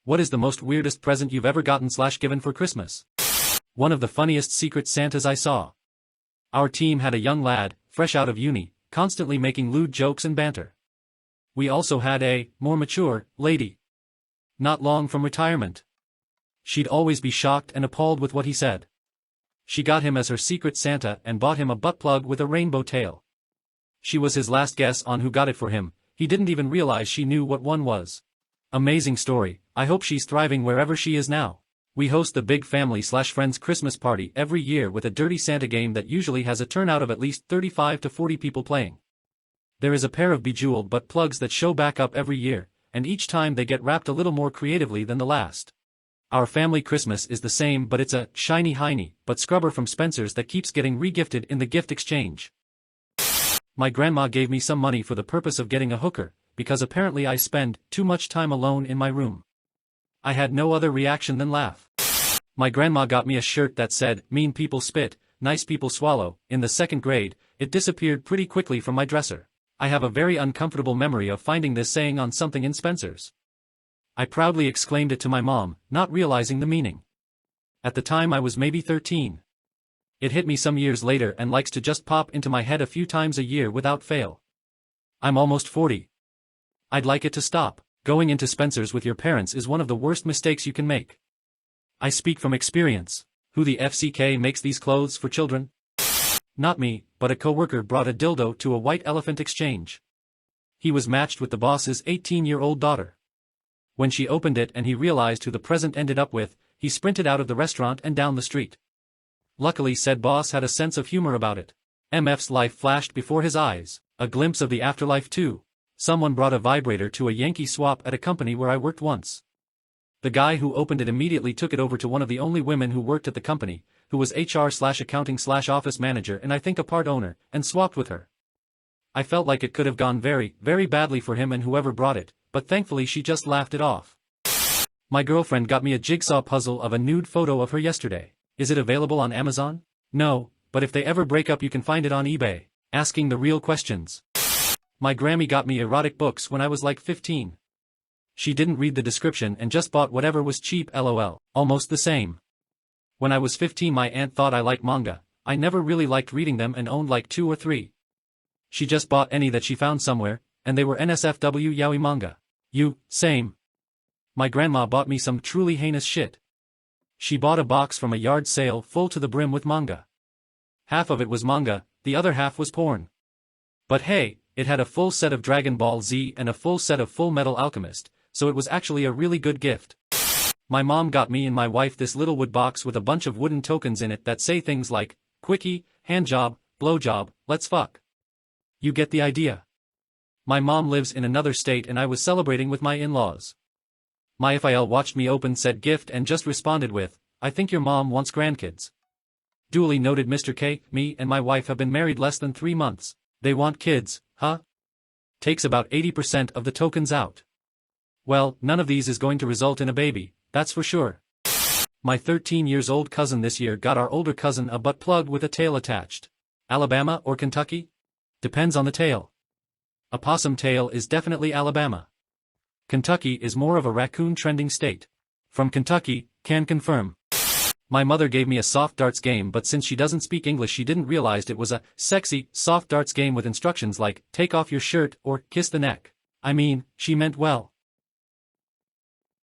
What is the most weirdest present you've ever gotten/given for Christmas? One of the funniest Secret Santas I saw. Our team had a young lad, fresh out of uni, constantly making lewd jokes and banter. We also had a, more mature, lady. Not long from retirement. She'd always be shocked and appalled with what he said. She got him as her Secret Santa and bought him a butt plug with a rainbow tail. She was his last guess on who got it for him. He didn't even realize she knew what one was. Amazing story. I hope she's thriving wherever she is now. We host the big family/friends Christmas party every year with a Dirty Santa game that usually has a turnout of at least 35 to 40 people playing. There is a pair of bejeweled butt plugs that show back up every year, and each time they get wrapped a little more creatively than the last. Our family Christmas is the same, but it's a shiny hiney but scrubber from Spencer's that keeps getting regifted in the gift exchange. My grandma gave me some money for the purpose of getting a hooker, because apparently I spend too much time alone in my room. I had no other reaction than laugh. My grandma got me a shirt that said, "Mean people spit, nice people swallow." In the 2nd grade, it disappeared pretty quickly from my dresser. I have a very uncomfortable memory of finding this saying on something in Spencer's. I proudly exclaimed it to my mom, not realizing the meaning. At the time I was maybe 13. It hit me some years later and likes to just pop into my head a few times a year without fail. I'm almost 40. I'd like it to stop. Going into Spencer's with your parents is one of the worst mistakes you can make. I speak from experience. Who the FCK makes these clothes for children? Not me, but a coworker brought a dildo to a white elephant exchange. He was matched with the boss's 18-year-old daughter. When she opened it and he realized who the present ended up with, he sprinted out of the restaurant and down the street. Luckily said boss had a sense of humor about it. MF's life flashed before his eyes, a glimpse of the afterlife too. Someone brought a vibrator to a Yankee swap at a company where I worked once. The guy who opened it immediately took it over to one of the only women who worked at the company, who was HR/accounting/office manager and I think a part owner, and swapped with her. I felt like it could have gone very, very badly for him and whoever brought it, but thankfully she just laughed it off. My girlfriend got me a jigsaw puzzle of a nude photo of her yesterday. Is it available on Amazon? No, but if they ever break up you can find it on eBay. Asking the real questions. My Grammy got me erotic books when I was like 15. She didn't read the description and just bought whatever was cheap, lol. Almost the same. When I was 15 my aunt thought I liked manga. I never really liked reading them and owned like 2 or 3. She just bought any that she found somewhere, and they were NSFW yaoi manga. Same. My grandma bought me some truly heinous shit. She bought a box from a yard sale full to the brim with manga. Half of it was manga, the other half was porn. But hey, it had a full set of Dragon Ball Z and a full set of Full Metal Alchemist, so it was actually a really good gift. My mom got me and my wife this little wood box with a bunch of wooden tokens in it that say things like, quickie, handjob, blowjob, let's fuck. You get the idea. My mom lives in another state and I was celebrating with my in-laws. My FIL watched me open said gift and just responded with, "I think your mom wants grandkids." Duly noted Mr. K, me and my wife have been married less than 3 months. They want kids, huh? Takes about 80% of the tokens out. Well, none of these is going to result in a baby, that's for sure. My 13-years-old cousin this year got our older cousin a butt plug with a tail attached. Alabama or Kentucky? Depends on the tail. A possum tail is definitely Alabama. Kentucky is more of a raccoon trending state. From Kentucky, can confirm. My mother gave me a soft darts game, but since she doesn't speak English she didn't realize it was a sexy, soft darts game with instructions like, take off your shirt or kiss the neck. I mean, she meant well.